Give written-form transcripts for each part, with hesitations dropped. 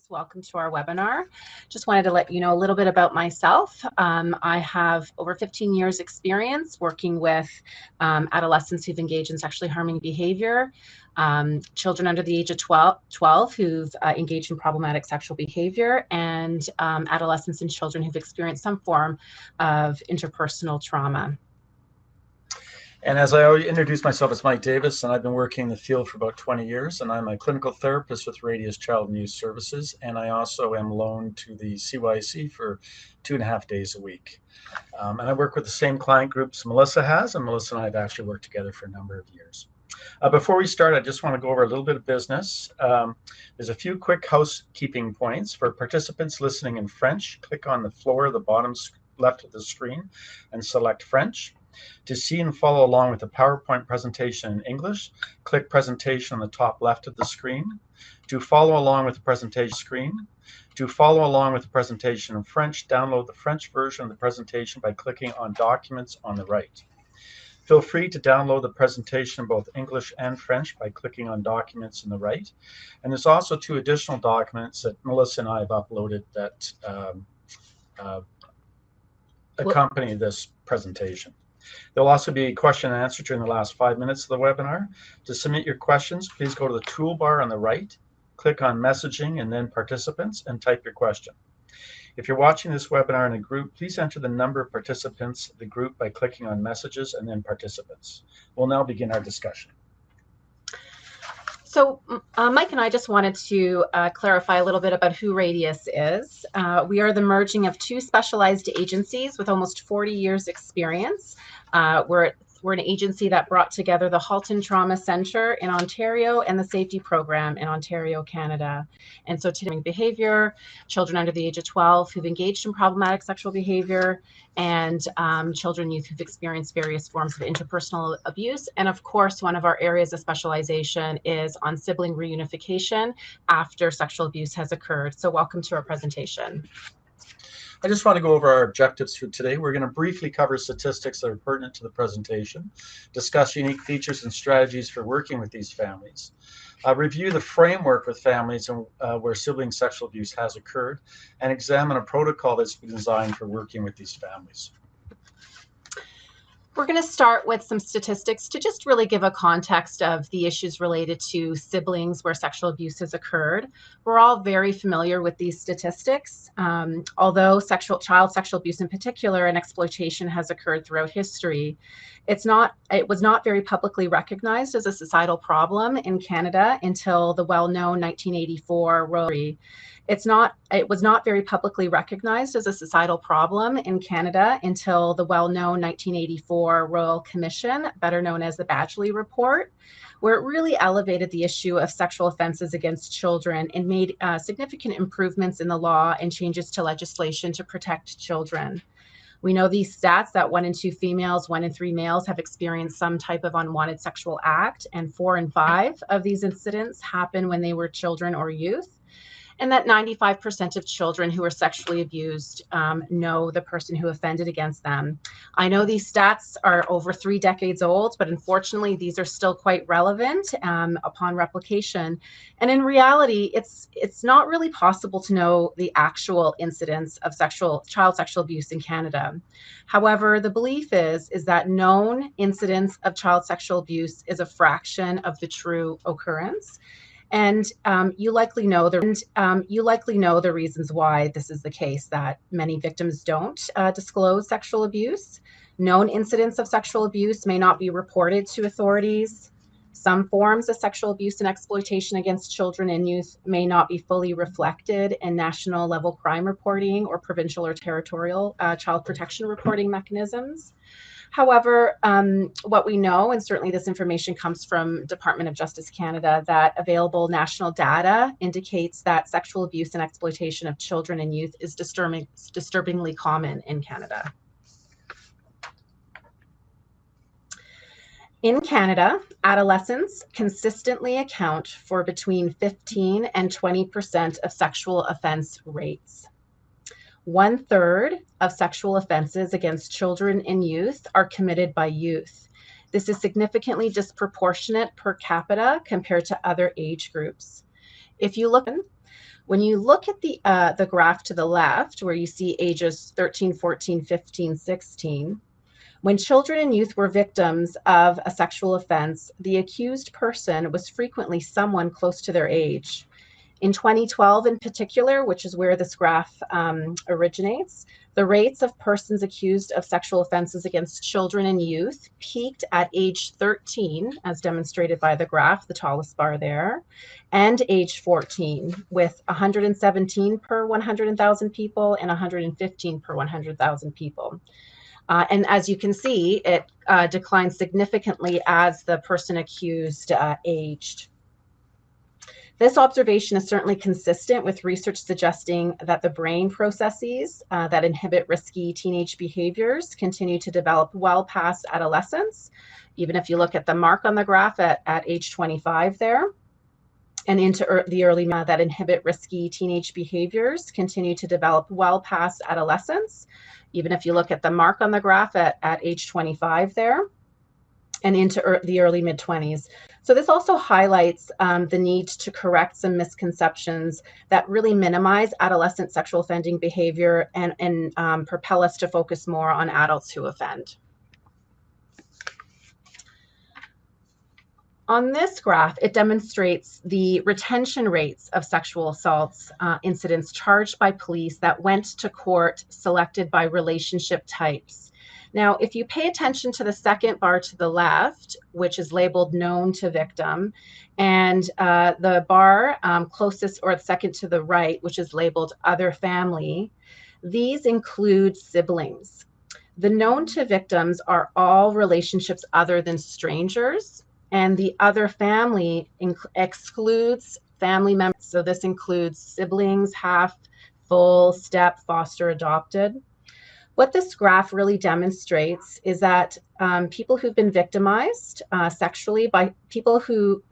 Welcome to our webinar. Just wanted to let you know a little bit about myself. I have over 15 years experience working with adolescents who've engaged in sexually harming behavior, children under the age of 12 who've engaged in problematic sexual behavior, and adolescents and children who've experienced some form of interpersonal trauma. And as I already introduced myself, as Mike Davis, and I've been working in the field for about 20 years, and I'm a clinical therapist with Radius Child and Youth Services, and I also am loaned to the CYC for 2.5 days a week. And I work with the same client groups Melissa has, and Melissa and I have actually worked together for a number of years. Before we start, I just want to go over a little bit of business. There's a few quick housekeeping points. For participants listening in French, click on the floor, the bottom left of the screen, and select French. To see and follow along with the PowerPoint presentation in English, click Presentation on the top left of the screen. To follow along with the presentation screen, to follow along with the presentation in French, download the French version of the presentation by clicking on Documents on the right. Feel free to download the presentation in both English and French by clicking on Documents on the right. And there's also 2 additional documents that Melissa and I have uploaded that accompany this presentation. There'll also be a question and answer during the last 5 minutes of the webinar. To submit your questions, please go to the toolbar on the right, click on Messaging and then Participants, and type your question. If you're watching this webinar in a group, please enter the number of participants of the group by clicking on Messages and then Participants. We'll now begin our discussion. So Mike and I just wanted to clarify a little bit about who Radius is. We are the merging of 2 specialized agencies with almost 40 years experience. We're an agency that brought together the Halton Trauma Center in Ontario and the Safety Program in Ontario, Canada. And so today, behavior, children under the age of 12 who've engaged in problematic sexual behavior, and children and youth who've experienced various forms of interpersonal abuse. And of course, one of our areas of specialization is on sibling reunification after sexual abuse has occurred. So welcome to our presentation. I just want to go over our objectives for today. We're going to briefly cover statistics that are pertinent to the presentation, discuss unique features and strategies for working with these families, review the framework with families where sibling sexual abuse has occurred, and examine a protocol that's been designed for working with these families. We're going to start with some statistics to just really give a context of the issues related to siblings where sexual abuse has occurred. We're all very familiar with these statistics. Although child sexual abuse in particular and exploitation has occurred throughout history, it was not very publicly recognized as a societal problem in Canada until the well-known 1984 Royal. It was not very publicly recognized as a societal problem in Canada until the well-known 1984 Royal Commission, better known as the Badgley Report, where it really elevated the issue of sexual offenses against children and made significant improvements in the law and changes to legislation to protect children. We know these stats that 1 in 2 females, 1 in 3 males have experienced some type of unwanted sexual act, and 4 in 5 of these incidents happen when they were children or youth. And that 95% of children who are sexually abused know the person who offended against them. I know these stats are over 3 decades old, but unfortunately, these are still quite relevant upon replication. And in reality, it's not really possible to know the actual incidence of child sexual abuse in Canada. However, the belief is that known incidence of child sexual abuse is a fraction of the true occurrence. And you likely know the reasons why this is the case, that many victims don't disclose sexual abuse. Known incidents of sexual abuse may not be reported to authorities. Some forms of sexual abuse and exploitation against children and youth may not be fully reflected in national level crime reporting or provincial or territorial child protection reporting mechanisms. However, what we know, and certainly this information comes from Department of Justice Canada, that available national data indicates that sexual abuse and exploitation of children and youth is disturbingly common in Canada. In Canada, adolescents consistently account for between 15 and 20% of sexual offense rates. 1/3 of sexual offenses against children and youth are committed by youth. This is significantly disproportionate per capita compared to other age groups. If you look, When you look at the graph to the left, where you see ages 13, 14, 15, 16, when children and youth were victims of a sexual offense, the accused person was frequently someone close to their age. In 2012 in particular, which is where this graph originates, the rates of persons accused of sexual offenses against children and youth peaked at age 13, as demonstrated by the graph, the tallest bar there, and age 14, with 117 per 100,000 people and 115 per 100,000 people. And as you can see, it declined significantly as the person accused aged. This observation is certainly consistent with research suggesting that the brain processes that inhibit risky teenage behaviors continue to develop well past adolescence, even if you look at the mark on the graph at age 25 there, and into the early that inhibit risky teenage behaviors continue to develop well past adolescence, even if you look at the mark on the graph at age 25 there, and into the early mid-20s. So this also highlights the need to correct some misconceptions that really minimize adolescent sexual offending behavior and propel us to focus more on adults who offend. On this graph, it demonstrates the retention rates of sexual assaults incidents charged by police that went to court selected by relationship types. Now, if you pay attention to the second bar to the left, which is labeled known to victim, and the bar closest or second to the right, which is labeled other family, these include siblings. The known to victims are all relationships other than strangers, and the other family excludes family members. So this includes siblings, half, full, step, foster, adopted. What this graph really demonstrates is that people who've been victimized sexually by people who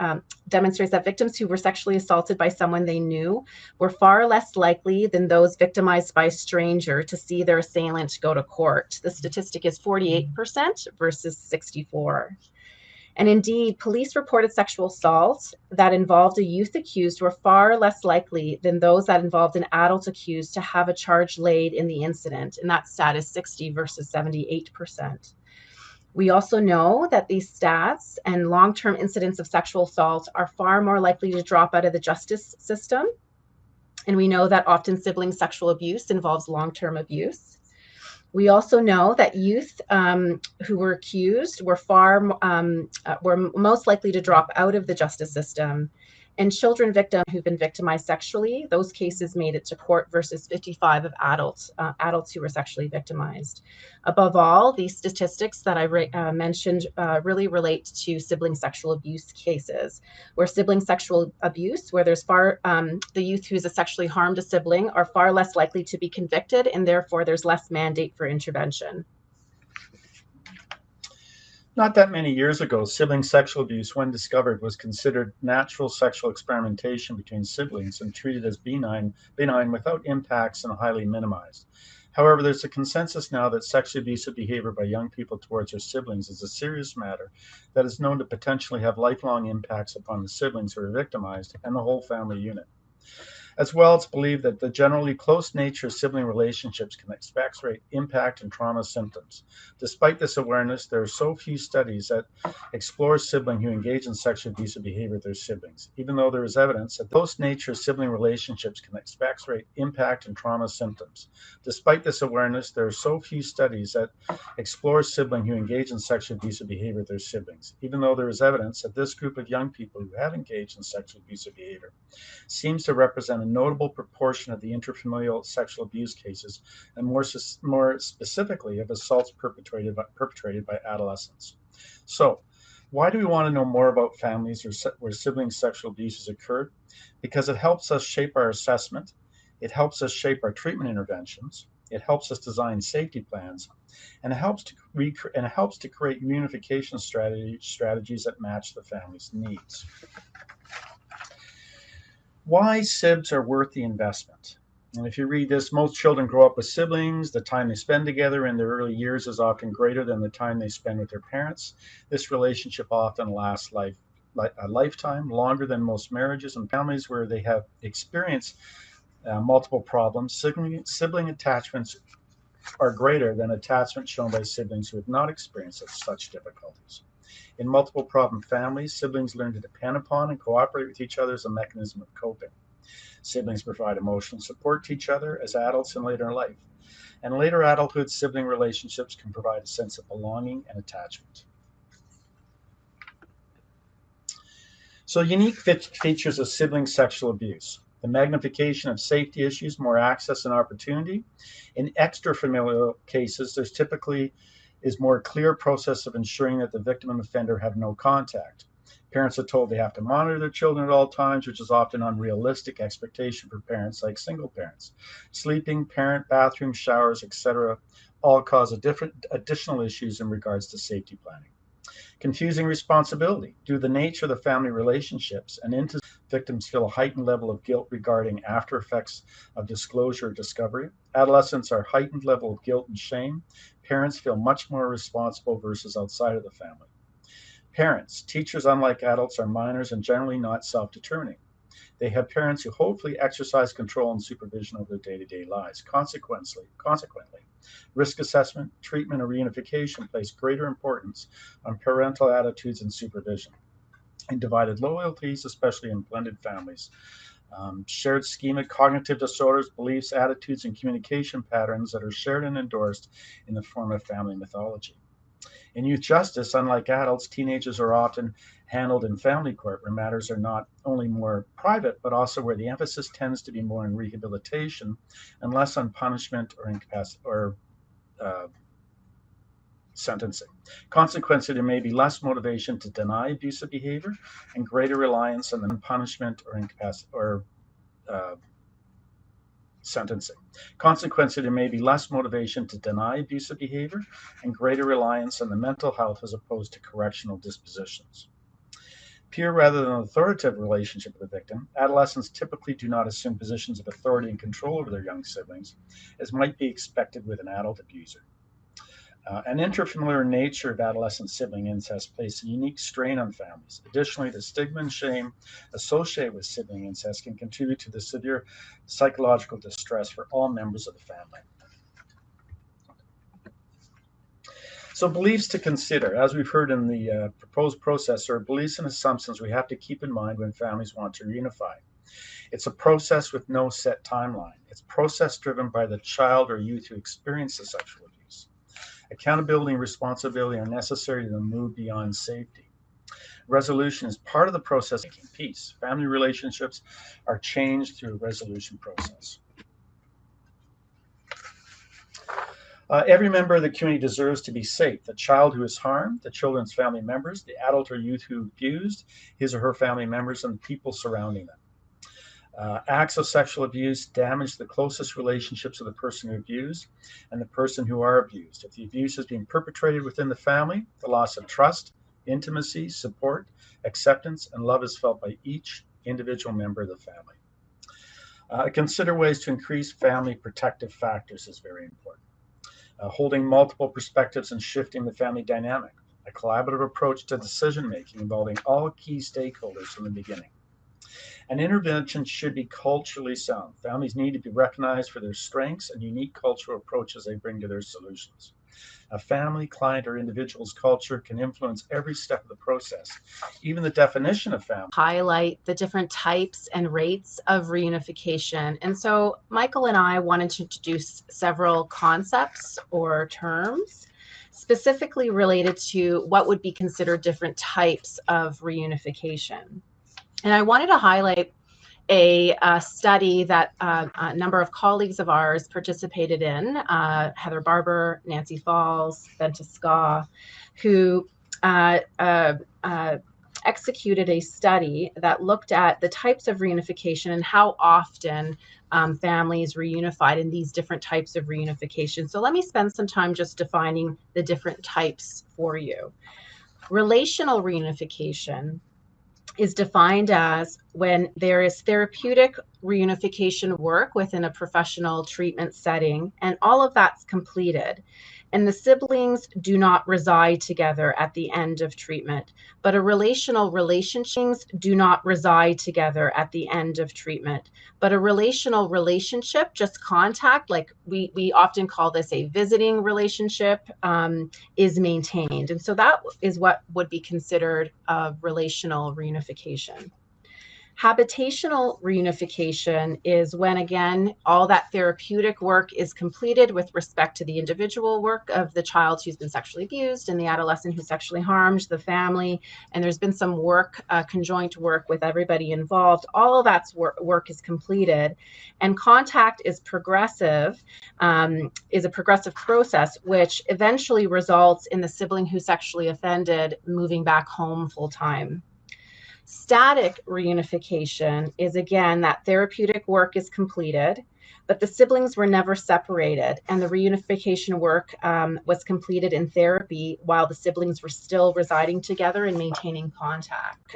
demonstrates that victims who were sexually assaulted by someone they knew were far less likely than those victimized by a stranger to see their assailant go to court. The statistic is 48% versus 64%. And indeed, police reported sexual assault that involved a youth accused were far less likely than those that involved an adult accused to have a charge laid in the incident. And that stat is 60 versus 78%. We also know that these stats and long-term incidents of sexual assault are far more likely to drop out of the justice system. And we know that often sibling sexual abuse involves long-term abuse. We also know that youth who were accused were were most likely to drop out of the justice system, and children victims who've been victimized sexually, those cases made it to court versus 55 of adults who were sexually victimized. Above all, these statistics that I mentioned really relate to sibling sexual abuse cases, where sibling sexual abuse, where there's the youth who's sexually harmed a sibling are far less likely to be convicted, and therefore there's less mandate for intervention. Not that many years ago, sibling sexual abuse, when discovered, was considered natural sexual experimentation between siblings and treated as benign without impacts and highly minimized. However, there's a consensus now that sexually abusive behavior by young people towards their siblings is a serious matter that is known to potentially have lifelong impacts upon the siblings who are victimized and the whole family unit. As well, it's believed that the generally close nature of sibling relationships can exacerbate impact and trauma symptoms. Despite this awareness, there are so few studies that explore siblings who engage in sexually abusive behavior with their siblings, even though there is evidence that the close nature of sibling relationships can exacerbate impact and trauma symptoms. Despite this awareness, there are so few studies that explore siblings who engage in sexually abusive behavior with their siblings, even though there is evidence that this group of young people who have engaged in sexually abusive behavior seems to represent a notable proportion of the intrafamilial sexual abuse cases, and more specifically of assaults perpetrated by adolescents. So, why do we want to know more about families where sibling sexual abuse has occurred? Because it helps us shape our assessment, it helps us shape our treatment interventions, it helps us design safety plans, and it helps to create reunification strategies that match the family's needs. Why SIBs are worth the investment. And if you read this, most children grow up with siblings. The time they spend together in their early years is often greater than the time they spend with their parents. This relationship often lasts a lifetime, longer than most marriages. And families where they have experienced multiple problems, sibling attachments are greater than attachment shown by siblings who have not experienced such difficulties. In multiple problem families, siblings learn to depend upon and cooperate with each other as a mechanism of coping. Siblings provide emotional support to each other as adults and later in life. And later adulthood sibling relationships can provide a sense of belonging and attachment. So, unique features of sibling sexual abuse: the magnification of safety issues, more access and opportunity. In extrafamilial cases, there's typically is more clear process of ensuring that the victim and offender have no contact. Parents are told they have to monitor their children at all times, which is often unrealistic expectation for parents like single parents. Sleeping, parent, bathroom, showers, etc., all cause additional issues in regards to safety planning. Confusing responsibility. Due to the nature of the family relationships and into victims feel a heightened level of guilt regarding after effects of disclosure or discovery. Adolescents are heightened level of guilt and shame. Parents feel much more responsible versus outside of the family. Parents. Teachers, unlike adults, are minors and generally not self-determining. They have parents who hopefully exercise control and supervision over their day-to-day lives. Consequently, risk assessment, treatment, or reunification place greater importance on parental attitudes and supervision. In divided loyalties, especially in blended families, shared schema, cognitive disorders, beliefs, attitudes, and communication patterns that are shared and endorsed in the form of family mythology. In youth justice, unlike adults, teenagers are often handled in family court, where matters are not only more private, but also where the emphasis tends to be more on rehabilitation and less on punishment or incapacity or sentencing. Consequently, there may be less motivation to deny abusive behavior and greater reliance on the punishment or incapacity or sentencing. Consequently, there may be less motivation to deny abusive behavior and greater reliance on the mental health as opposed to correctional dispositions. Peer rather than authoritative relationship with the victim, adolescents typically do not assume positions of authority and control over their young siblings, as might be expected with an adult abuser. An intrafamiliar nature of adolescent sibling incest places a unique strain on families. Additionally, the stigma and shame associated with sibling incest can contribute to the severe psychological distress for all members of the family. So, beliefs to consider. As we've heard in the proposed process, there are beliefs and assumptions we have to keep in mind when families want to reunify. It's a process with no set timeline. It's a process driven by the child or youth who experience the sexual abuse. Accountability and responsibility are necessary to move beyond safety. Resolution is part of the process of making peace. Family relationships are changed through a resolution process. Every member of the community deserves to be safe. The child who is harmed, the children's family members, the adult or youth who abused, his or her family members, and the people surrounding them. Acts of sexual abuse damage the closest relationships of the person who abused and the person who are abused. If the abuse is being perpetrated within the family, the loss of trust, intimacy, support, acceptance, and love is felt by each individual member of the family. Consider ways to increase family protective factors is very important. Holding multiple perspectives and shifting the family dynamic. A collaborative approach to decision making involving all key stakeholders from the beginning. An intervention should be culturally sound. Families need to be recognized for their strengths and unique cultural approaches they bring to their solutions. A family, client, or individual's culture can influence every step of the process. Even the definition of family. Highlight the different types and rates of reunification. And so Michael and I wanted to introduce several concepts or terms specifically related to what would be considered different types of reunification. And I wanted to highlight a study that a number of colleagues of ours participated in, Heather Barber, Nancy Falls, Benta Ska, who executed a study that looked at the types of reunification and how often families reunified in these different types of reunification. So let me spend some time just defining the different types for you. Relational reunification is defined as when there is therapeutic reunification work within a professional treatment setting, and all of that's completed. and the siblings do not reside together at the end of treatment, but a relational relationships do not reside together at the end of treatment, but a relational relationship, just contact, like we often call this a visiting relationship, is maintained. And so that is what would be considered a relational reunification. Habitational reunification is when, again, all that therapeutic work is completed with respect to the individual work of the child who's been sexually abused and the adolescent who's sexually harmed, the family, and there's been some work, conjoint work with everybody involved. All of that work is completed, and contact is progressive, is a progressive process, which eventually results in the sibling who sexually offended moving back home full time. Static reunification is, again, that therapeutic work is completed, but the siblings were never separated, and the reunification work was completed in therapy while the siblings were still residing together and maintaining contact.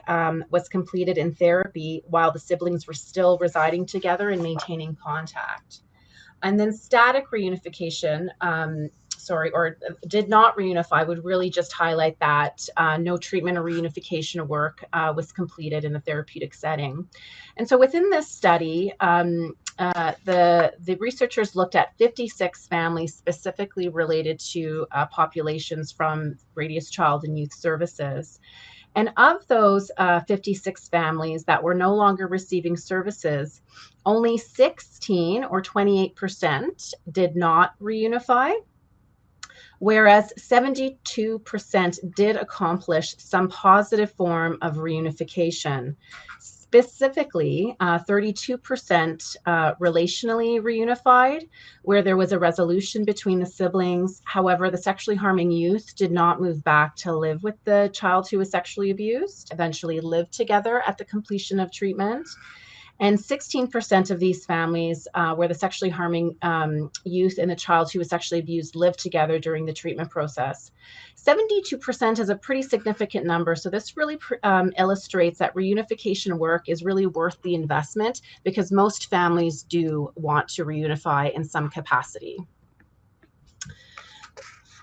Was completed in therapy while the siblings were still residing together and maintaining contact. And then static reunification, or did not reunify, would really just highlight that no treatment or reunification work was completed in the therapeutic setting. And so within this study, the researchers looked at 56 families specifically related to populations from Radius Child and Youth Services. And of those 56 families that were no longer receiving services, only 16 or 28% did not reunify, whereas 72% did accomplish some positive form of reunification. Specifically, 32% relationally reunified, where there was a resolution between the siblings. However, the sexually harming youth did not move back to live with the child who was sexually abused, eventually lived together at the completion of treatment. And 16% of these families where the sexually harming youth and the child who was sexually abused lived together during the treatment process. 72% is a pretty significant number. So this really illustrates that reunification work is really worth the investment, because most families do want to reunify in some capacity.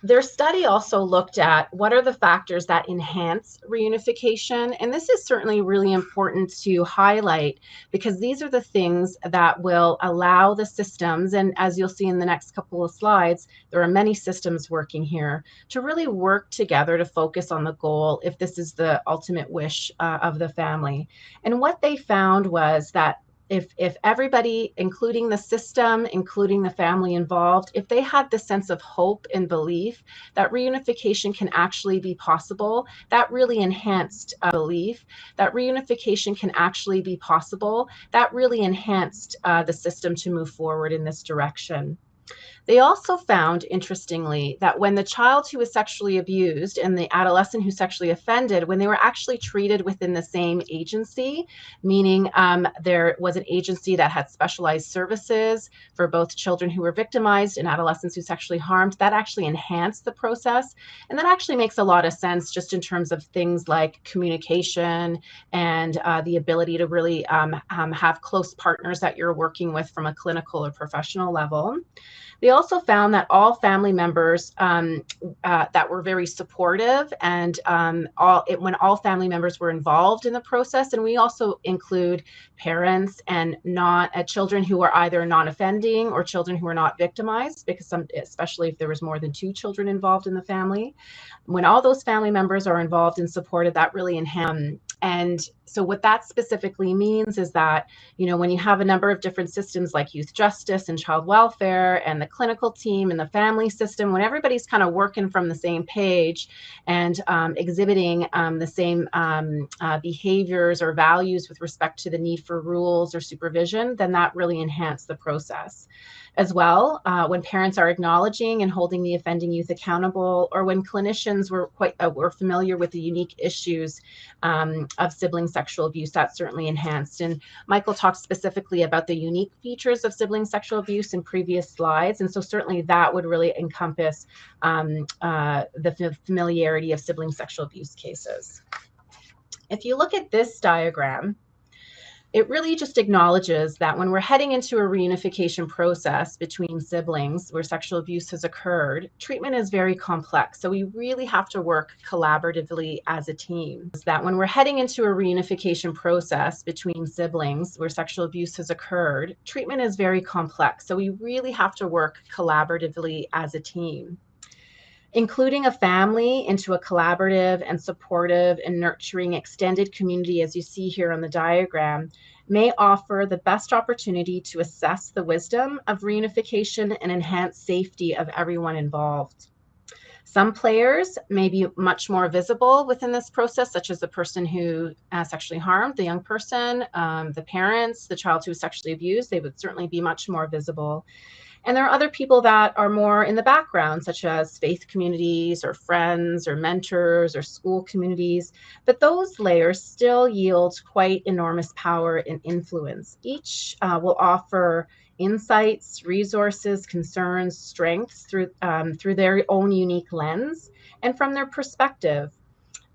Their study also looked at what are the factors that enhance reunification. And this is certainly really important to highlight, because these are the things that will allow the systems, and as you'll see in the next couple of slides, there are many systems working here, to really work together to focus on the goal if this is the ultimate wish of the family. And what they found was that if everybody, including the system, including the family involved, if they had the sense of hope and belief that reunification can actually be possible, that really enhanced belief that reunification can actually be possible, that really enhanced the system to move forward in this direction. They also found, interestingly, that when the child who was sexually abused and the adolescent who sexually offended, when they were actually treated within the same agency, meaning there was an agency that had specialized services for both children who were victimized and adolescents who sexually harmed, that actually enhanced the process. And that actually makes a lot of sense just in terms of things like communication and the ability to really have close partners that you're working with from a clinical or professional level. They also found that all family members that were very supportive, and when all family members were involved in the process, and we also include parents and not children who are either non-offending or children who are not victimized, because especially if there was more than 2 children involved in the family. When all those family members are involved and supported, that really enhances. And so what that specifically means is that, when you have a number of different systems like youth justice and child welfare and the clinical team and the family system, when everybody's kind of working from the same page and exhibiting the same behaviors or values with respect to the need for rules or supervision, then that really enhances the process. As well, when parents are acknowledging and holding the offending youth accountable, or when clinicians were familiar with the unique issues of sibling sexual abuse, that certainly enhanced. And Michael talked specifically about the unique features of sibling sexual abuse in previous slides, and so certainly that would really encompass the familiarity of sibling sexual abuse cases. If you look at this diagram, it really just acknowledges that when we're heading into a reunification process between siblings where sexual abuse has occurred, treatment is very complex. So we really have to work collaboratively as a team. That when we're heading into a reunification process between siblings where sexual abuse has occurred, treatment is very complex. So we really have to work collaboratively as a team. Including a family into a collaborative and supportive and nurturing extended community, as you see here on the diagram, may offer the best opportunity to assess the wisdom of reunification and enhance safety of everyone involved. Some players may be much more visible within this process, such as the person who sexually harmed the young person, the parents, the child who was sexually abused. They would certainly be much more visible. And there are other people that are more in the background, such as faith communities or friends or mentors or school communities. But those layers still yield quite enormous power and influence. Each will offer insights, resources, concerns, strengths through their own unique lens and from their perspective.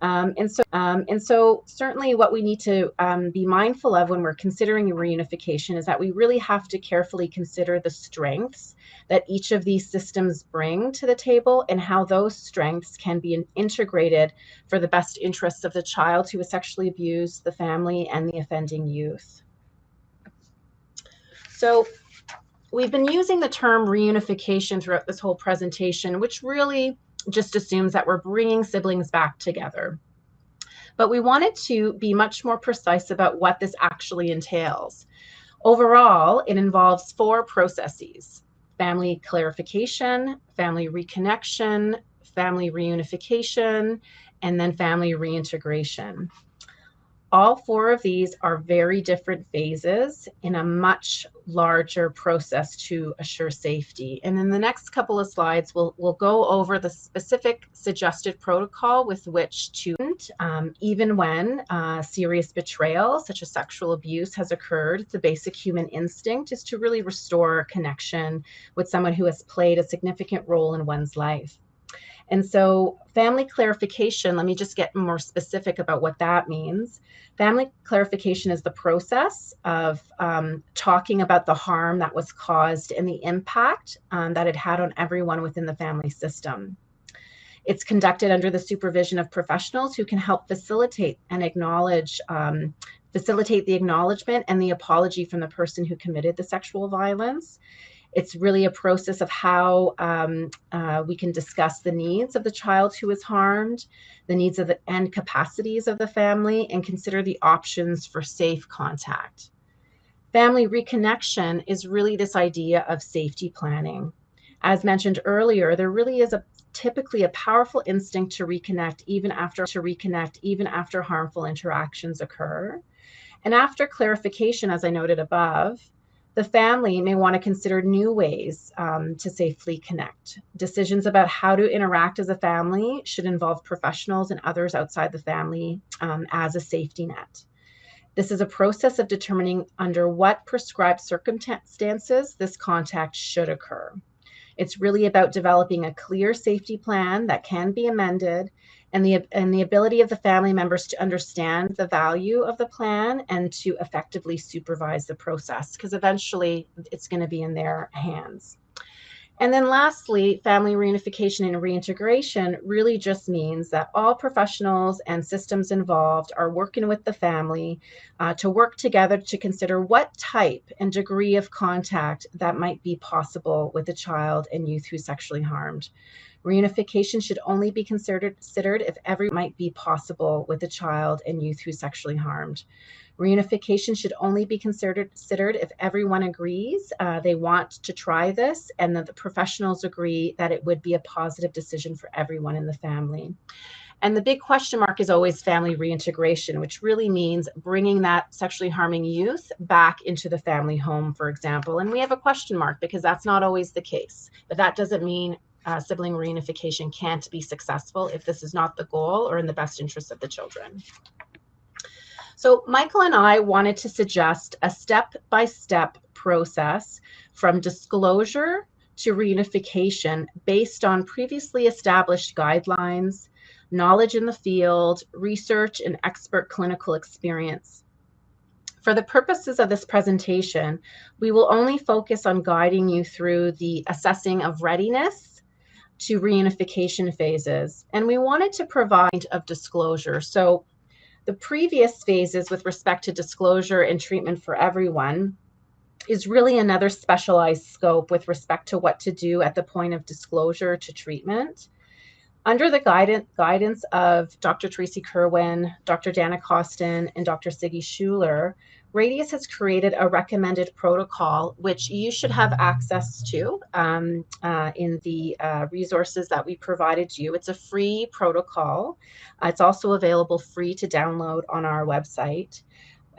And so certainly what we need to be mindful of when we're considering reunification is that we really have to carefully consider the strengths that each of these systems bring to the table and how those strengths can be integrated for the best interests of the child who was sexually abused, the family, and the offending youth. So we've been using the term reunification throughout this whole presentation, which really just assumes that we're bringing siblings back together. But we wanted to be much more precise about what this actually entails. Overall, it involves 4 processes: family clarification, family reconnection, family reunification, and then family reintegration. All 4 of these are very different phases in a much larger process to assure safety. And in the next couple of slides, we'll go over the specific suggested protocol with which to, even when serious betrayal, such as sexual abuse, has occurred, the basic human instinct is to really restore connection with someone who has played a significant role in one's life. And so family clarification, let me just get more specific about what that means. Family clarification is the process of talking about the harm that was caused and the impact that it had on everyone within the family system. It's conducted under the supervision of professionals who can help facilitate and facilitate the acknowledgement and the apology from the person who committed the sexual violence. It's really a process of how we can discuss the needs of the child who is harmed, the needs of and capacities of the family, and consider the options for safe contact. Family reconnection is really this idea of safety planning. As mentioned earlier, there really is typically a powerful instinct to reconnect even after harmful interactions occur. And after clarification, as I noted above, the family may want to consider new ways to safely connect. Decisions about how to interact as a family should involve professionals and others outside the family as a safety net. This is a process of determining under what prescribed circumstances this contact should occur. It's really about developing a clear safety plan that can be amended and the ability of the family members to understand the value of the plan and to effectively supervise the process, because eventually it's going to be in their hands. And then lastly, family reunification and reintegration really just means that all professionals and systems involved are working with the family to work together to consider what type and degree of contact that might be possible with a child and youth who's sexually harmed. Reunification should only be considered if might be possible with a child and youth who's sexually harmed. Reunification should only be considered if everyone agrees they want to try this and that the professionals agree that it would be a positive decision for everyone in the family. And the big question mark is always family reintegration, which really means bringing that sexually harming youth back into the family home, for example. And we have a question mark because that's not always the case, but that doesn't mean sibling reunification can't be successful if this is not the goal or in the best interest of the children. So Michael and I wanted to suggest a step-by-step process from disclosure to reunification based on previously established guidelines, knowledge in the field, research, and expert clinical experience. For the purposes of this presentation, we will only focus on guiding you through the assessing of readiness to reunification phases, and we wanted to provide of disclosure. So the previous phases with respect to disclosure and treatment for everyone is really another specialized scope with respect to what to do at the point of disclosure to treatment. Under the guidance of Dr. Tracy Kerwin, Dr. Dana Costin, and Dr. Siggy Schuler, Radius has created a recommended protocol, which you should have access to in the resources that we provided you. It's a free protocol. It's also available free to download on our website.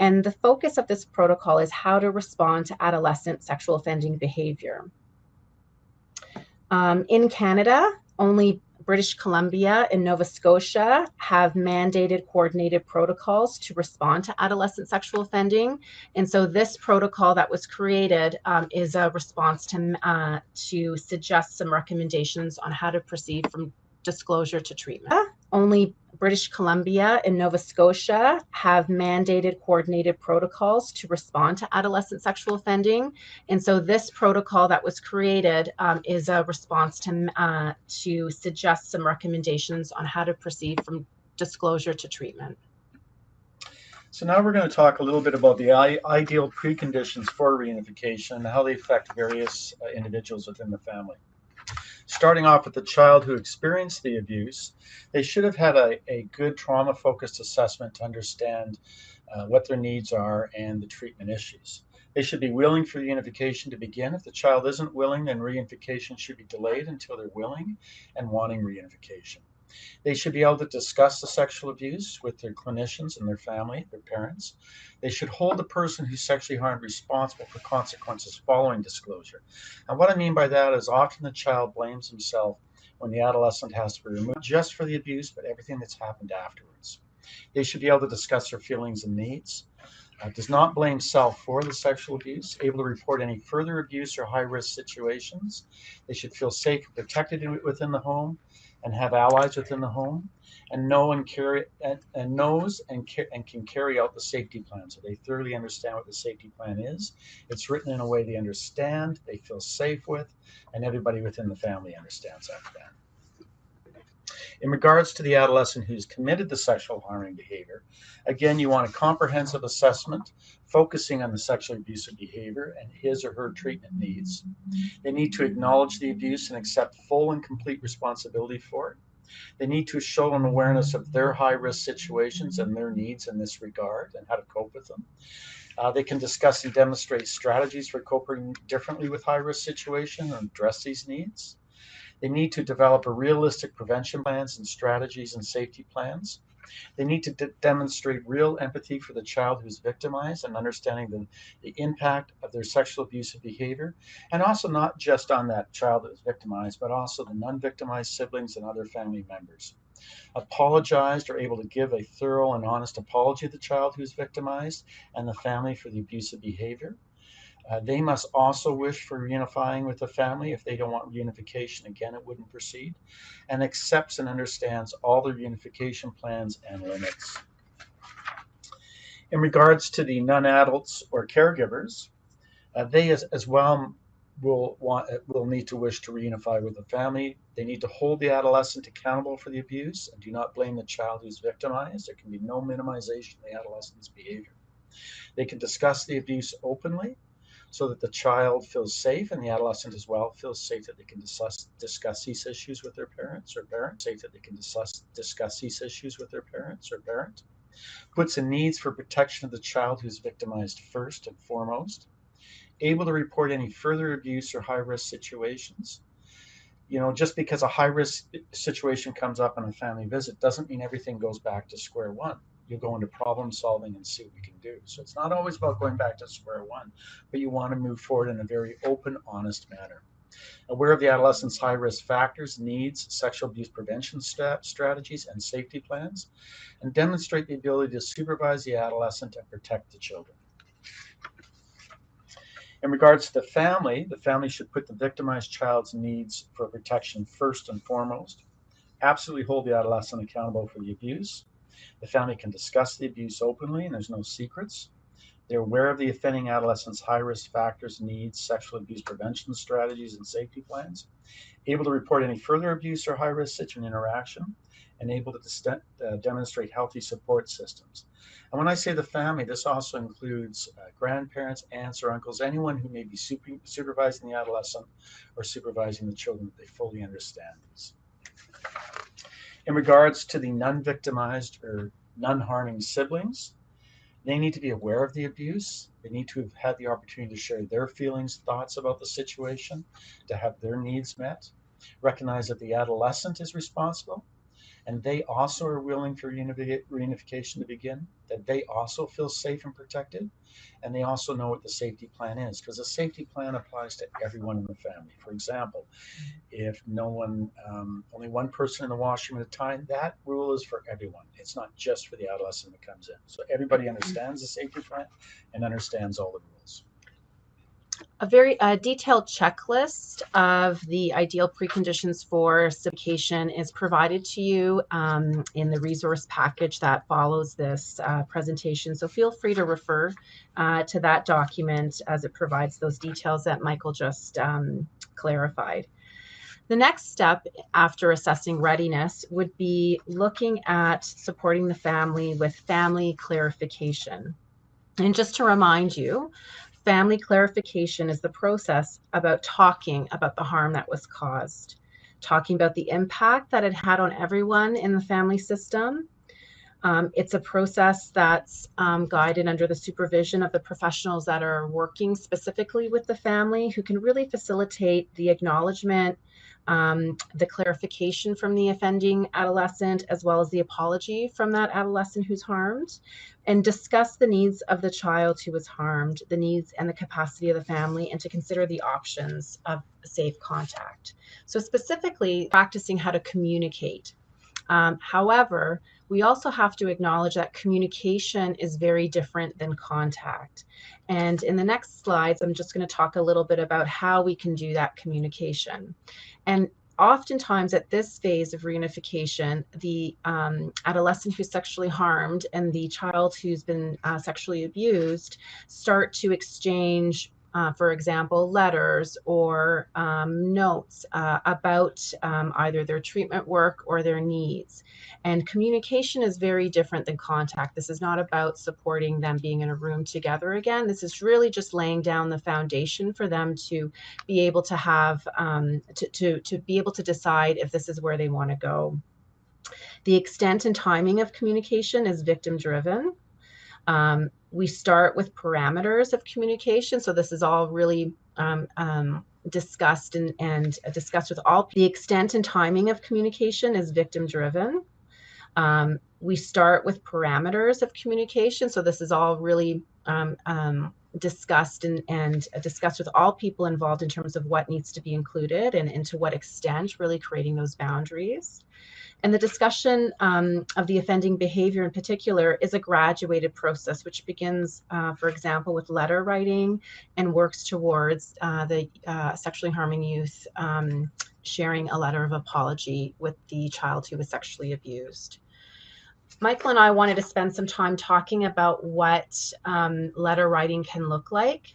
And the focus of this protocol is how to respond to adolescent sexual offending behavior. In Canada, only British Columbia and Nova Scotia have mandated coordinated protocols to respond to adolescent sexual offending. And so this protocol that was created is a response to suggest some recommendations on how to proceed from disclosure to treatment. Only British Columbia and Nova Scotia have mandated coordinated protocols to respond to adolescent sexual offending. And so this protocol that was created is a response to suggest some recommendations on how to proceed from disclosure to treatment. So now we're going to talk a little bit about the ideal preconditions for reunification and how they affect various individuals within the family. Starting off with the child who experienced the abuse, they should have had a good trauma-focused assessment to understand what their needs are and the treatment issues. They should be willing for reunification to begin. If the child isn't willing, then reunification should be delayed until they're willing and wanting reunification. They should be able to discuss the sexual abuse with their clinicians and their family, their parents. They should hold the person who's sexually harmed responsible for consequences following disclosure. And what I mean by that is often the child blames himself when the adolescent has to be removed, not just for the abuse, but everything that's happened afterwards. They should be able to discuss their feelings and needs. Does not blame self for the sexual abuse, able to report any further abuse or high-risk situations. They should feel safe and protected within the home and have allies within the home, and know and carry and knows and can carry out the safety plan. So they thoroughly understand what the safety plan is. It's written in a way they understand, they feel safe with, and everybody within the family understands that plan. In regards to the adolescent who's committed the sexual harming behavior, again, you want a comprehensive assessment focusing on the sexually abusive behavior and his or her treatment needs. They need to acknowledge the abuse and accept full and complete responsibility for it. They need to show an awareness of their high-risk situations and their needs in this regard and how to cope with them. They can discuss and demonstrate strategies for coping differently with high-risk situations and address these needs. They need to develop a realistic prevention plans and strategies and safety plans. They need to demonstrate real empathy for the child who's victimized and understanding the impact of their sexual abusive behavior, and also not just on that child that was victimized, but also the non-victimized siblings and other family members. Apologized or able to give a thorough and honest apology to the child who's victimized and the family for the abusive behavior. They must also wish for reunifying with the family. If they don't want reunification, again, it wouldn't proceed, and accepts and understands all the reunification plans and limits. In regards to the non-adults or caregivers, they as well will need to wish to reunify with the family. They need to hold the adolescent accountable for the abuse and do not blame the child who's victimized. There can be no minimization of the adolescent's behavior. They can discuss the abuse openly, so that the child feels safe and the adolescent as well feels safe that they can discuss these issues with their parents or parent, safe that they can discuss these issues with their parents or parent. Puts the needs for protection of the child who's victimized first and foremost. Able to report any further abuse or high-risk situations. You know, just because a high-risk situation comes up in a family visit doesn't mean everything goes back to square one. You'll go into problem solving and see what we can do. So it's not always about going back to square one, but you want to move forward in a very open, honest manner. Aware of the adolescent's high-risk factors, needs, sexual abuse prevention strategies, and safety plans, and demonstrate the ability to supervise the adolescent and protect the children. In regards to the family should put the victimized child's needs for protection first and foremost. Absolutely hold the adolescent accountable for the abuse. The family can discuss the abuse openly and there's no secrets. They're aware of the offending adolescent's high-risk factors, needs, sexual abuse prevention strategies, and safety plans, able to report any further abuse or high-risk situation interaction, and able to demonstrate healthy support systems. And when I say the family, this also includes grandparents, aunts, or uncles, anyone who may be supervising the adolescent or supervising the children, that they fully understand these. In regards to the non-victimized or non-harming siblings, they need to be aware of the abuse. They need to have had the opportunity to share their feelings, thoughts about the situation, to have their needs met, recognize that the adolescent is responsible, and they also are willing for reunification to begin, that they also feel safe and protected, and they also know what the safety plan is, because the safety plan applies to everyone in the family. For example, if only one person in the washroom at a time, that rule is for everyone. It's not just for the adolescent that comes in. So everybody understands the safety plan and understands all the rules. A very detailed checklist of the ideal preconditions for civilization is provided to you in the resource package that follows this presentation. So feel free to refer to that document as it provides those details that Michael just clarified. The next step after assessing readiness would be looking at supporting the family with family clarification. And just to remind you, family clarification is the process about talking about the harm that was caused, talking about the impact that it had on everyone in the family system. It's a process that's guided under the supervision of the professionals that are working specifically with the family, who can really facilitate the acknowledgement, the clarification from the offending adolescent, as well as the apology from that adolescent who's harmed, and discuss the needs of the child who was harmed, the needs and the capacity of the family, and to consider the options of safe contact. So specifically, practicing how to communicate. However, we also have to acknowledge that communication is very different than contact. And in the next slides, I'm just going to talk a little bit about how we can do that communication. And oftentimes at this phase of reunification, the adolescent who's sexually harmed and the child who's been sexually abused start to exchange, for example, letters or notes about either their treatment work or their needs. And communication is very different than contact. This is not about supporting them being in a room together again. This is really just laying down the foundation for them to be able to have, to be able to decide if this is where they want to go. The extent and timing of communication is victim driven. We start with parameters of communication. So this is all really discussed and discussed with all. The extent and timing of communication is victim driven. We start with parameters of communication. So this is all really discussed and discussed with all people involved in terms of what needs to be included and to what extent, really creating those boundaries. And the discussion of the offending behavior in particular is a graduated process, which begins, for example, with letter writing and works towards the sexually harming youth sharing a letter of apology with the child who was sexually abused. Michael and I wanted to spend some time talking about what letter writing can look like.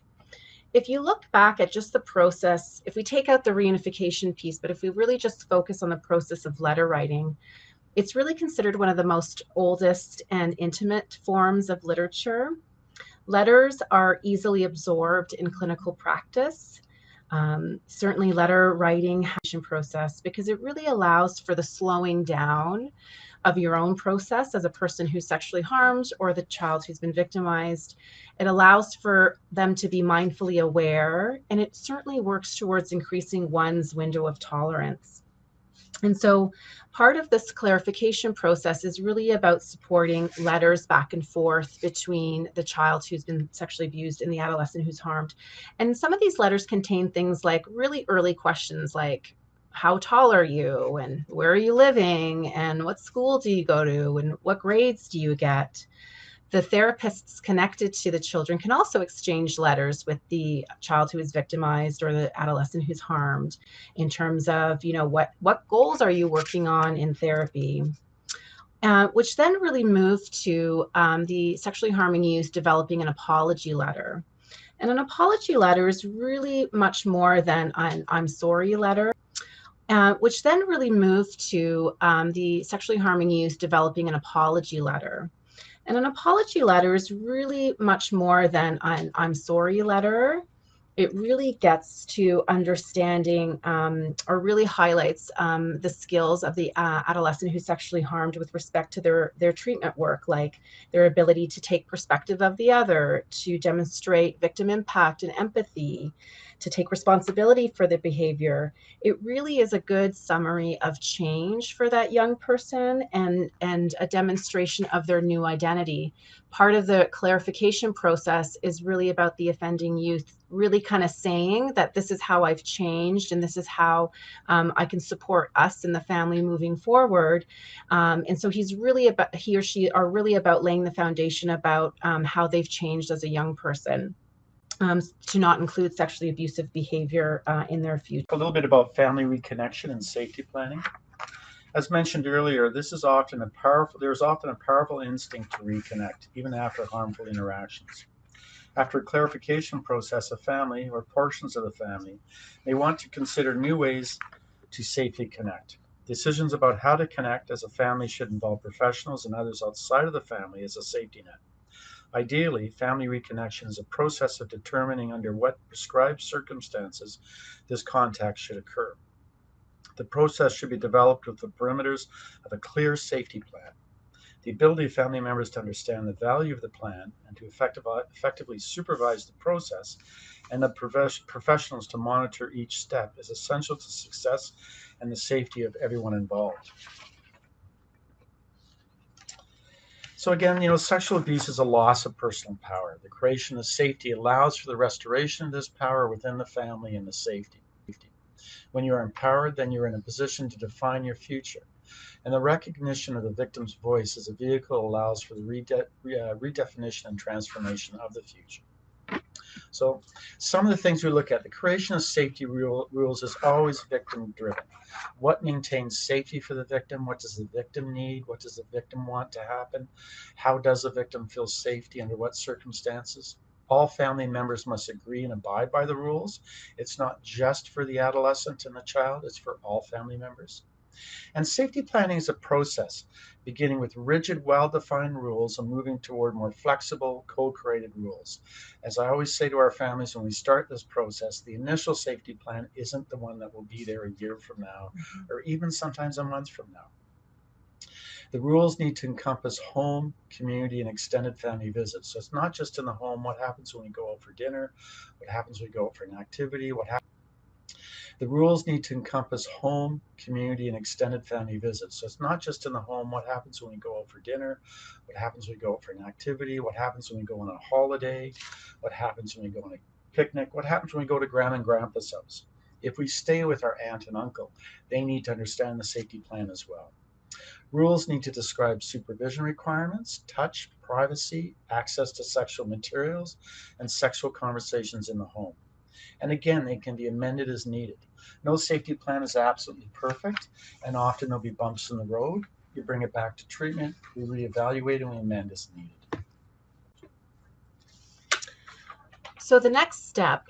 If you look back at just the process, if we take out the reunification piece, but if we really just focus on the process of letter writing, it's really considered one of the most oldest and intimate forms of literature. Letters are easily absorbed in clinical practice. Certainly letter writing process, because it really allows for the slowing down of your own process as a person who's sexually harmed or the child who's been victimized. It allows for them to be mindfully aware, and it certainly works towards increasing one's window of tolerance. And so part of this clarification process is really about supporting letters back and forth between the child who's been sexually abused and the adolescent who's harmed. And some of these letters contain things like really early questions like, how tall are you, and where are you living, and what school do you go to, and what grades do you get? The therapists connected to the children can also exchange letters with the child who is victimized or the adolescent who's harmed in terms of, what goals are you working on in therapy? which then really moved to the sexually harming youth developing an apology letter. And an apology letter is really much more than an I'm sorry letter, which then really moved to the sexually harming youth developing an apology letter. And an apology letter is really much more than an I'm sorry letter. It really gets to understanding or really highlights the skills of the adolescent who's sexually harmed with respect to their treatment work, like their ability to take perspective of the other, to demonstrate victim impact and empathy, to take responsibility for the behavior. It really is a good summary of change for that young person and a demonstration of their new identity. Part of the clarification process is really about the offending youth really kind of saying that this is how I've changed and this is how I can support us and the family moving forward. And so he or she are really about laying the foundation about how they've changed as a young person. To not include sexually abusive behavior in their future. A little bit about family reconnection and safety planning. As mentioned earlier, there's often a powerful instinct to reconnect, even after harmful interactions. After a clarification process, a family or portions of the family may want to consider new ways to safely connect. Decisions about how to connect as a family should involve professionals and others outside of the family as a safety net. Ideally, family reconnection is a process of determining under what prescribed circumstances this contact should occur. The process should be developed with the perimeters of a clear safety plan. The ability of family members to understand the value of the plan and to effectively supervise the process, and the professionals to monitor each step is essential to success and the safety of everyone involved. So again, sexual abuse is a loss of personal power. The creation of safety allows for the restoration of this power within the family and the safety. When you are empowered, then you're in a position to define your future. And the recognition of the victim's voice as a vehicle allows for the redefinition and transformation of the future. So some of the things we look at, the creation of safety rules is always victim driven. What maintains safety for the victim? What does the victim need? What does the victim want to happen? How does the victim feel safety under what circumstances? All family members must agree and abide by the rules. It's not just for the adolescent and the child, it's for all family members. And safety planning is a process, beginning with rigid, well-defined rules and moving toward more flexible, co-created rules. As I always say to our families when we start this process, the initial safety plan isn't the one that will be there a year from now, or even sometimes a month from now. The rules need to encompass home, community, and extended family visits. So it's not just in the home. What happens when we go out for dinner? What happens when we go out for an activity? The rules need to encompass home, community, and extended family visits. So it's not just in the home. What happens when we go out for dinner? What happens when we go out for an activity? What happens when we go on a holiday? What happens when we go on a picnic? What happens when we go to Grandma and Grandpa's house? If we stay with our aunt and uncle, they need to understand the safety plan as well. Rules need to describe supervision requirements, touch, privacy, access to sexual materials, and sexual conversations in the home. And again, they can be amended as needed. No safety plan is absolutely perfect, and often there'll be bumps in the road. You bring it back to treatment, we reevaluate, and we amend as needed. So the next step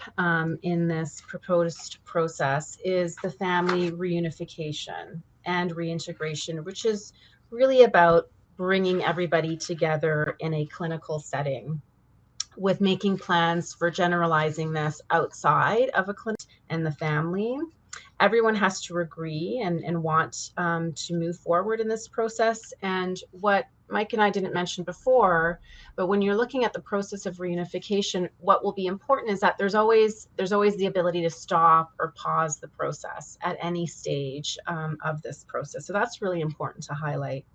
in this proposed process is the family reunification and reintegration, which is really about bringing everybody together in a clinical setting, with making plans for generalizing this outside of a clinic and the family. Everyone has to agree and want to move forward in this process. And what Mike and I didn't mention before, but when you're looking at the process of reunification, what will be important is that there's always the ability to stop or pause the process at any stage of this process. So that's really important to highlight.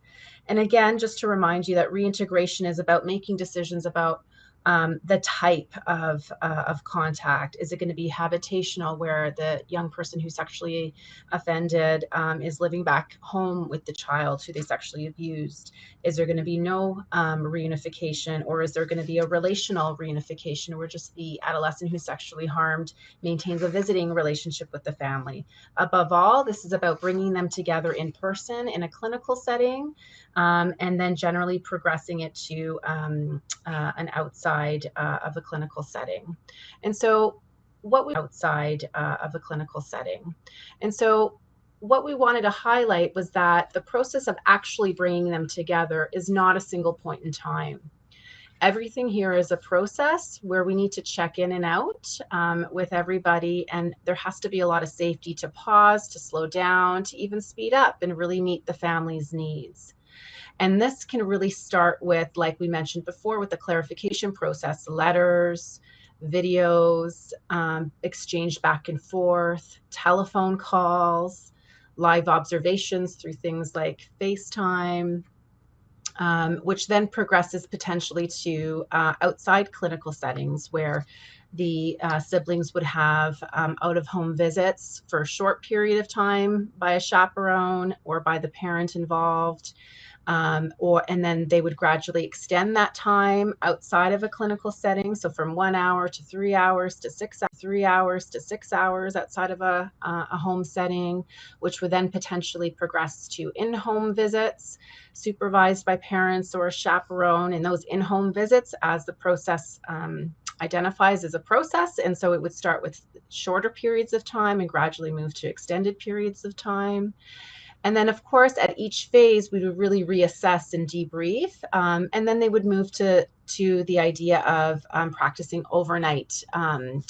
And again, just to remind you that reintegration is about making decisions about the type of contact. Is it going to be habitational, where the young person who's sexually offended is living back home with the child who they sexually abused? Is there going to be no reunification, or is there going to be a relational reunification where just the adolescent who's sexually harmed maintains a visiting relationship with the family? Above all, this is about bringing them together in person in a clinical setting, and then generally progressing it to an outside of a clinical setting. And so what we outside of a clinical setting. And so what we wanted to highlight was that the process of actually bringing them together is not a single point in time. Everything here is a process where we need to check in and out with everybody, and there has to be a lot of safety to pause, to slow down, to even speed up and really meet the family's needs. And this can really start with, like we mentioned before, with the clarification process: letters, videos, exchanged back and forth, telephone calls, live observations through things like FaceTime, which then progresses potentially to outside clinical settings where the siblings would have out-of-home visits for a short period of time by a chaperone or by the parent involved. And then they would gradually extend that time outside of a clinical setting. So from 1 hour to 3 hours to 3 hours to 6 hours outside of a home setting, which would then potentially progress to in-home visits supervised by parents or a chaperone. And those in-home visits, as the process identifies as a process. And so it would start with shorter periods of time and gradually move to extended periods of time. And then, of course, at each phase, we would really reassess and debrief. And then they would move to the idea of practicing overnight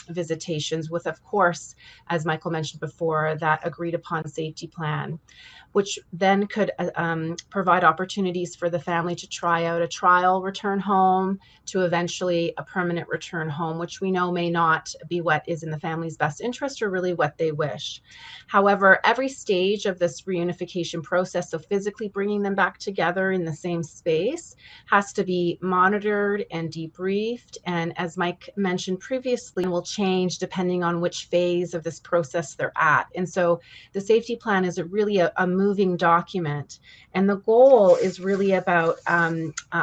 visitations with, of course, as Michael mentioned before, that agreed upon safety plan, which then could provide opportunities for the family to try out a trial return home to eventually a permanent return home, which we know may not be what is in the family's best interest or really what they wish. However, every stage of this reunification process, so physically bringing them back together in the same space, has to be monitored and debriefed. And as Mike mentioned previously, will change depending on which phase of this process they're at. And so the safety plan is really a moving document. And the goal is really about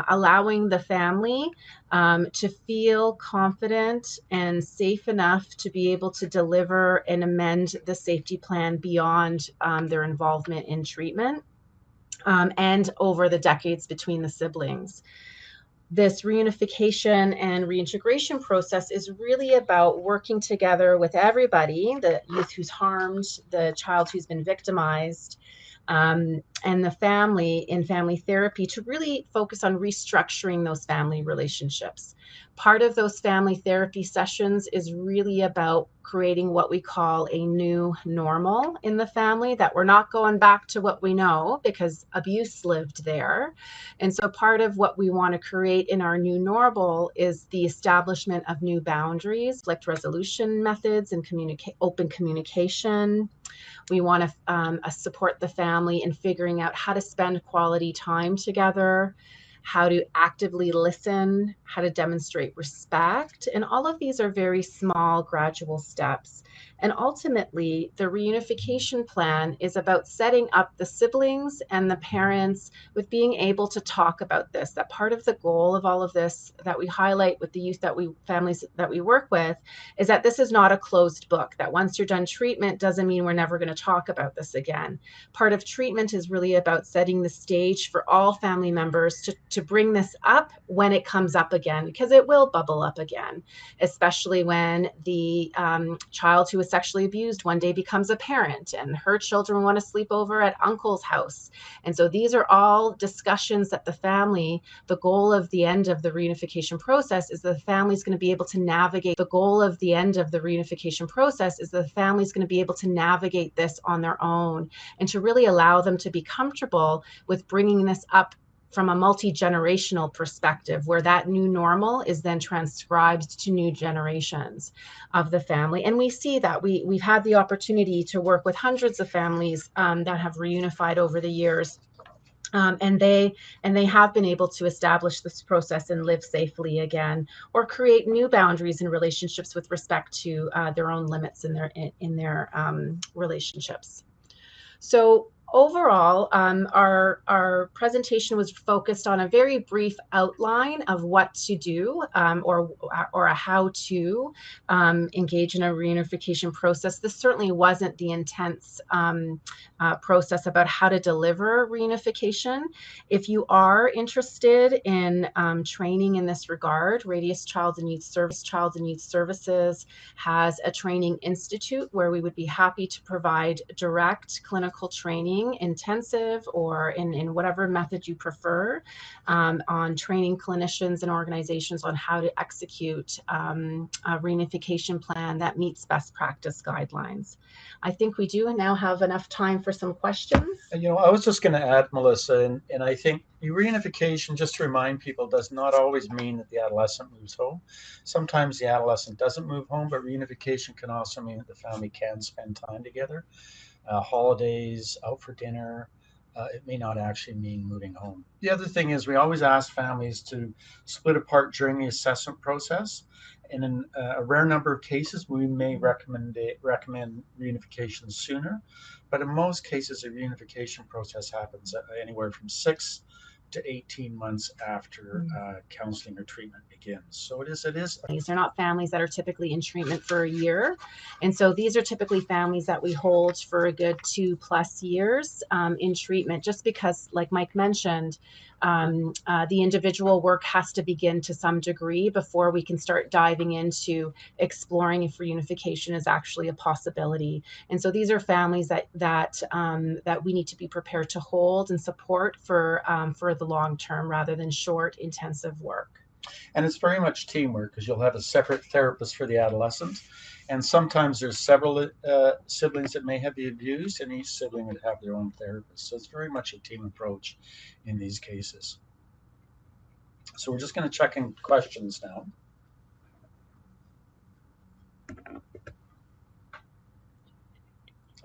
allowing the family to feel confident and safe enough to be able to deliver and amend the safety plan beyond their involvement in treatment and over the decades between the siblings. This reunification and reintegration process is really about working together with everybody, the youth who's harmed, the child who's been victimized, and the family in family therapy to really focus on restructuring those family relationships. Part of those family therapy sessions is really about creating what we call a new normal in the family, that we're not going back to what we know because abuse lived there. And so part of what we want to create in our new normal is the establishment of new boundaries, conflict resolution methods, and open communication. We want to support the family in figuring out how to spend quality time together, how to actively listen, how to demonstrate respect. And all of these are very small, gradual steps. And ultimately, the reunification plan is about setting up the siblings and the parents with being able to talk about this. That part of the goal of all of this that we highlight with the youth families that we work with is that this is not a closed book, that once you're done treatment doesn't mean we're never going to talk about this again. Part of treatment is really about setting the stage for all family members to bring this up when it comes up again, because it will bubble up again, especially when the child who was sexually abused one day becomes a parent and her children want to sleep over at uncle's house. And so these are all discussions that the goal of the end of the reunification process is the family's going to be able to navigate. The goal of the end of the reunification process is the family's going to be able to navigate this on their own, and to really allow them to be comfortable with bringing this up from a multi-generational perspective, where that new normal is then transcribed to new generations of the family. And we see that we've had the opportunity to work with hundreds of families that have reunified over the years. And they have been able to establish this process and live safely again, or create new boundaries and relationships with respect to their own limits in their relationships. So overall, our presentation was focused on a very brief outline of what to do, or a how to engage in a reunification process. This certainly wasn't the intense process about how to deliver reunification. If you are interested in training in this regard, Radius Child and Youth Services has a training institute where we would be happy to provide direct clinical training, intensive or in whatever method you prefer, on training clinicians and organizations on how to execute a reunification plan that meets best practice guidelines. I think we do now have enough time for some questions. You know, I was just going to add, Melissa, and I think reunification, just to remind people, does not always mean that the adolescent moves home. Sometimes the adolescent doesn't move home, but reunification can also mean that the family can spend time together, holidays, out for dinner. It may not actually mean moving home. The other thing is we always ask families to split apart during the assessment process. And in a rare number of cases, we may recommend reunification sooner. But in most cases, a reunification process happens anywhere from 6 to 18 months after counseling or treatment begins. So it is. These are not families that are typically in treatment for a year. And so these are typically families that we hold for a good 2+ years in treatment, just because, like Mike mentioned, the individual work has to begin to some degree before we can start diving into exploring if reunification is actually a possibility. And so these are families that we need to be prepared to hold and support for the long term, rather than short, intensive work. And it's very much teamwork, because you'll have a separate therapist for the adolescent. And sometimes there's several siblings that may have been abused, and each sibling would have their own therapist. So it's very much a team approach in these cases. So we're just going to check in questions now.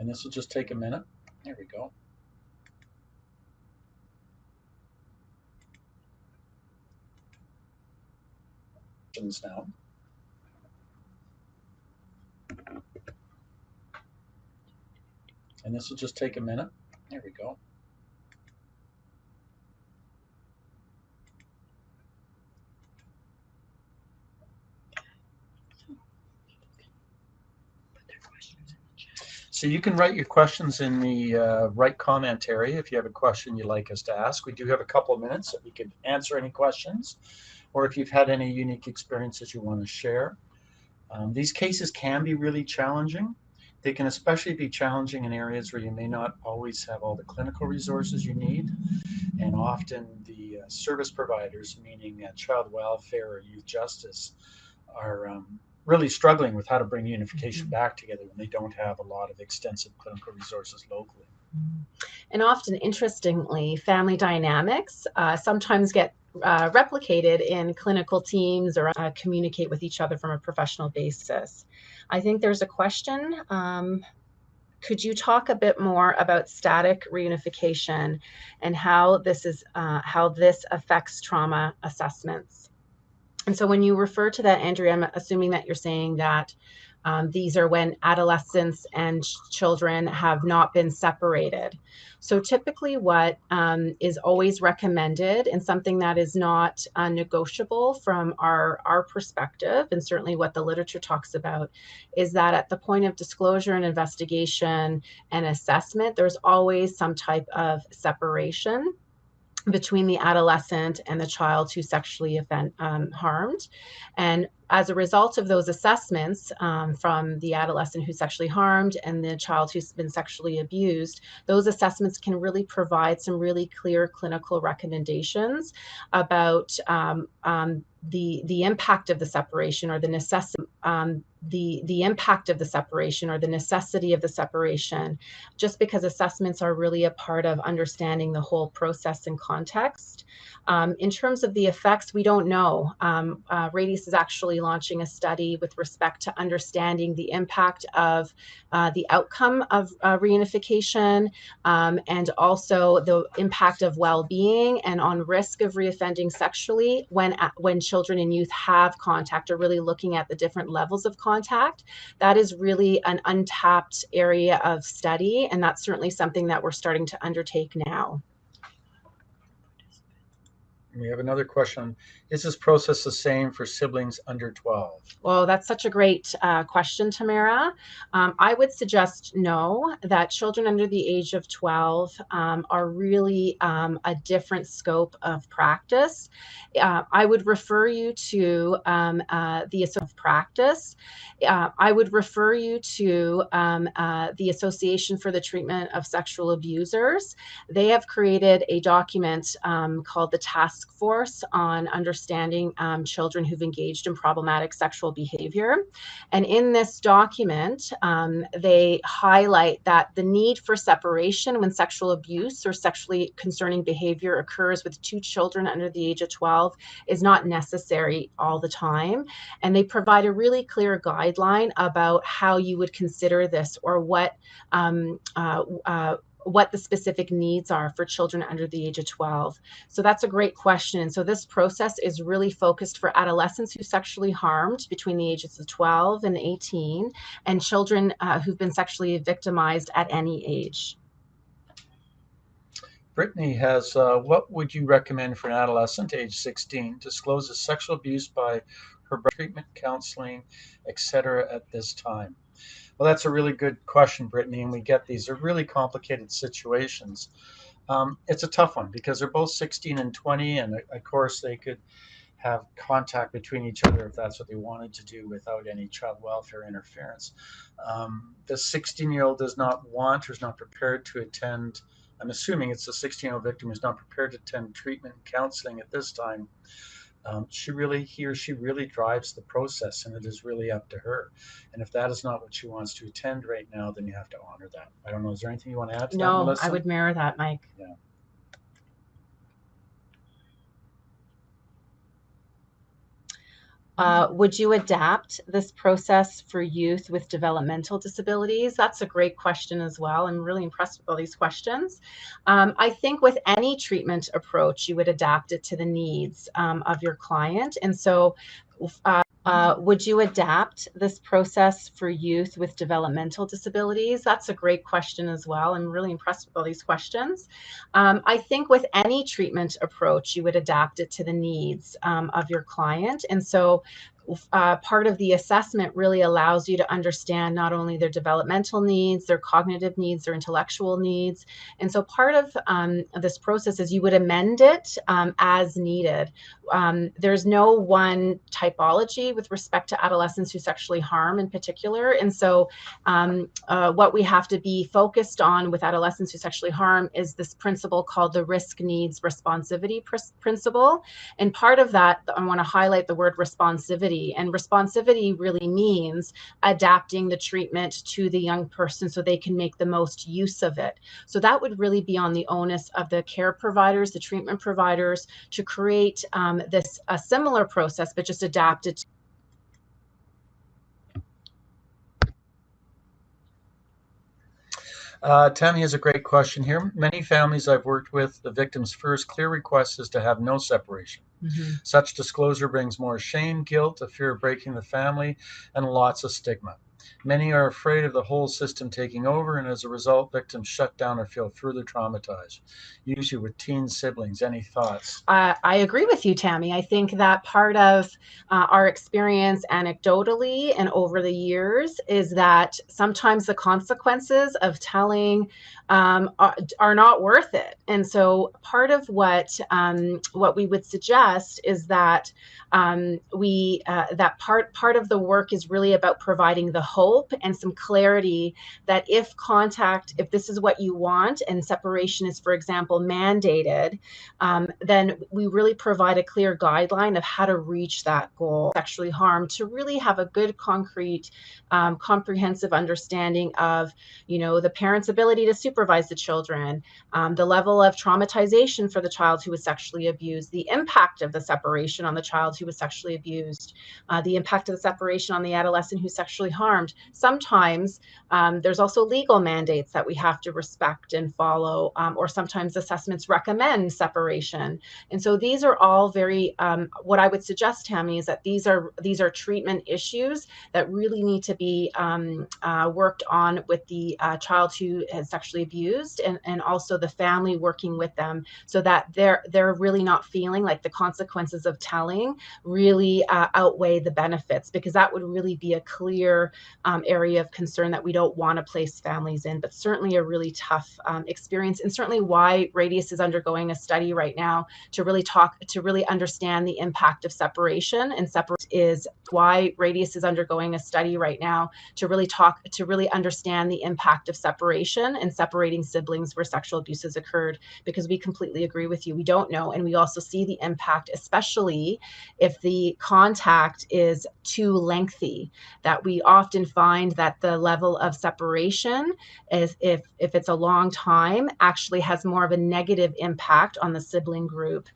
And this will just take a minute. There we go. Now. And this will just take a minute. There we go. So you can write your questions in the write comment area if you have a question you'd like us to ask. We do have a couple of minutes that we could answer any questions, or if you've had any unique experiences you want to share. These cases can be really challenging. They can especially be challenging in areas where you may not always have all the clinical resources you need. And often the service providers, meaning child welfare or youth justice, are really struggling with how to bring unification back together when they don't have a lot of extensive clinical resources locally. And often, interestingly, family dynamics sometimes get replicated in clinical teams, or communicate with each other from a professional basis. I think there's a question. Could you talk a bit more about static reunification and how this affects trauma assessments? And so when you refer to that, Andrea, I'm assuming that you're saying that these are when adolescents and children have not been separated. So typically what is always recommended, and something that is not negotiable from our perspective, and certainly what the literature talks about, is that at the point of disclosure and investigation and assessment, there's always some type of separation between the adolescent and the child who's sexually harmed. And as a result of those assessments, from the adolescent who's sexually harmed and the child who's been sexually abused, those assessments can really provide some really clear clinical recommendations about the impact of the separation, or the necessity the impact of the separation, or the necessity of the separation, just because assessments are really a part of understanding the whole process and context. In terms of the effects, we don't know. Radius is actually actually launching a study with respect to understanding the impact of the outcome of reunification, and also the impact of well-being and on risk of reoffending sexually when children and youth have contact, or really looking at the different levels of contact. That is really an untapped area of study, and that's certainly something that we're starting to undertake now. We have another question. Is this process the same for siblings under 12? Well, that's such a great question, Tamara. I would suggest no, that children under the age of 12 are really a different scope of practice. I would refer you to the of practice. I would refer you to the Association for the Treatment of Sexual Abusers. They have created a document called the Task Force on Understanding Children who've Engaged in Problematic Sexual Behavior. And in this document, they highlight that the need for separation when sexual abuse or sexually concerning behavior occurs with two children under the age of 12 is not necessary all the time. And they provide a really clear guideline about how you would consider this, or what the specific needs are for children under the age of 12. So that's a great question. And so this process is really focused for adolescents who sexually harmed between the ages of 12 and 18, and children who've been sexually victimized at any age. Brittany has, what would you recommend for an adolescent age 16 discloses sexual abuse by her treatment, counseling, etc. at this time? Well, that's a really good question, Brittany, and we get these are really complicated situations. It's a tough one because they're both 16 and 20, and of course they could have contact between each other if that's what they wanted to do without any child welfare interference. The 16-year-old does not want or is not prepared to attend. I'm assuming it's the 16-year-old victim who's not prepared to attend treatment and counseling at this time. He or she really drives the process, and it is really up to her. And if that is not what she wants to attend right now, then you have to honor that. I don't know. Is there anything you want to add to that, Melissa? No, I would mirror that, Mike. Yeah. Would you adapt this process for youth with developmental disabilities? That's a great question as well. I'm really impressed with all these questions. I think with any treatment approach, you would adapt it to the needs of your client. And so would you adapt this process for youth with developmental disabilities? That's a great question as well. I'm really impressed with all these questions. I think with any treatment approach, you would adapt it to the needs of your client. And so part of the assessment really allows you to understand not only their developmental needs, their cognitive needs, their intellectual needs. And so part of this process is you would amend it as needed. There's no one typology with respect to adolescents who sexually harm in particular. And so what we have to be focused on with adolescents who sexually harm is this principle called the risk needs responsivity principle. And part of that, I want to highlight the word responsivity. And responsivity really means adapting the treatment to the young person so they can make the most use of it. So that would really be on the onus of the care providers, the treatment providers, to create a similar process, but just adapted to Tammy has a great question here. Many families I've worked with, the victim's first clear request is to have no separation. Mm-hmm. Such disclosure brings more shame, guilt, a fear of breaking the family, and lots of stigma. Many are afraid of the whole system taking over, and as a result, victims shut down or feel further traumatized. Usually with teen siblings. Any thoughts? I agree with you, Tammy. I think that part of our experience anecdotally and over the years is that sometimes the consequences of telling are not worth it. And so part of what we would suggest is that part of the work is really about providing the hope and some clarity that if this is what you want and separation is, for example, mandated, then we really provide a clear guideline of how to reach that goal. Sexually harmed, to really have a good, concrete, comprehensive understanding of, the parent's ability to supervise the children, the level of traumatization for the child who was sexually abused, the impact of the separation on the child who was sexually abused, the impact of the separation on the adolescent who's sexually harmed. Sometimes there's also legal mandates that we have to respect and follow, or sometimes assessments recommend separation. And so these are all very, what I would suggest, Tammy, is that these are treatment issues that really need to be worked on with the child who is sexually abused, and also the family working with them, so that they're really not feeling like the consequences of telling really outweigh the benefits, because that would really be a clear area of concern that we don't want to place families in, but certainly a really tough experience, and certainly why Radius is undergoing a study right now to really understand the impact of separation. And is why Radius is undergoing a study right now to really understand the impact of separation and separating siblings where sexual abuse has occurred, because we completely agree with you. We don't know. And we also see the impact, especially if the contact is too lengthy, that we often find that the level of separation is, if it's a long time, actually has more of a negative impact on the sibling group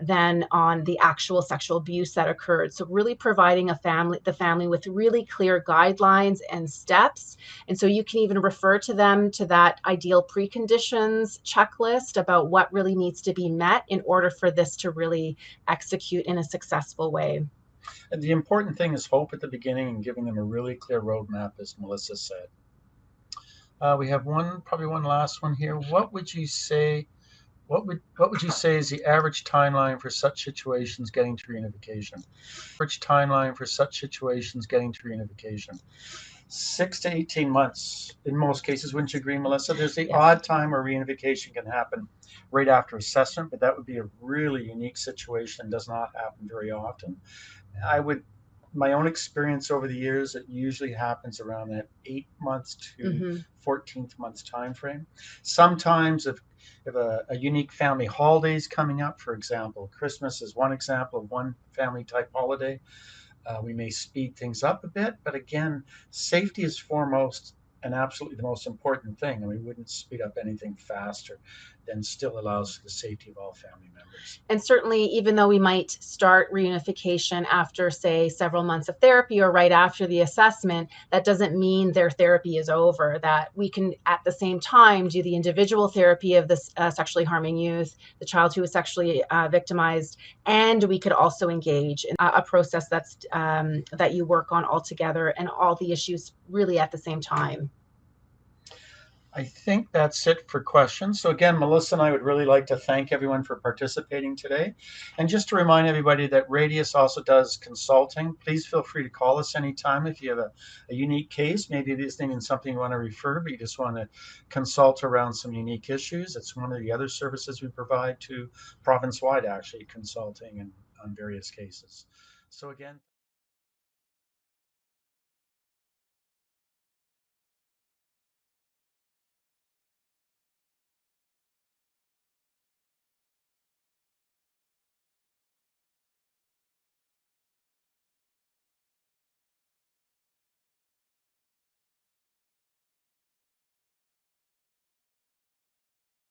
than on the actual sexual abuse that occurred. So really providing the family with really clear guidelines and steps. And so you can even refer to them to that ideal preconditions checklist about what really needs to be met in order for this to really execute in a successful way. And the important thing is hope at the beginning and giving them a really clear roadmap, as Melissa said. We have probably one last one here. What would you say is the average timeline for such situations getting to reunification? Average timeline for such situations getting to reunification. 6 to 18 months in most cases. Wouldn't you agree, Melissa? There's the odd time where reunification can happen right after assessment, but that would be a really unique situation and does not happen very often. My own experience over the years, it usually happens around that 8 months to 14th months time frame. Sometimes if a unique family holiday is coming up, for example, Christmas is one example of one family type holiday, we may speed things up a bit, but again, safety is foremost and absolutely the most important thing, and we wouldn't speed up anything faster than still allows for the safety of all family members. And certainly, even though we might start reunification after, say, several months of therapy or right after the assessment, that doesn't mean their therapy is over, that we can at the same time do the individual therapy of this sexually harming youth, the child who was sexually victimized, and we could also engage in a process that you work on all together and all the issues really at the same time. I think that's it for questions. So again, Melissa and I would really like to thank everyone for participating today. And just to remind everybody that Radius also does consulting. Please feel free to call us anytime if you have a unique case. Maybe it isn't even something you want to refer, but you just want to consult around some unique issues. It's one of the other services we provide to province-wide, actually, consulting on various cases. So again,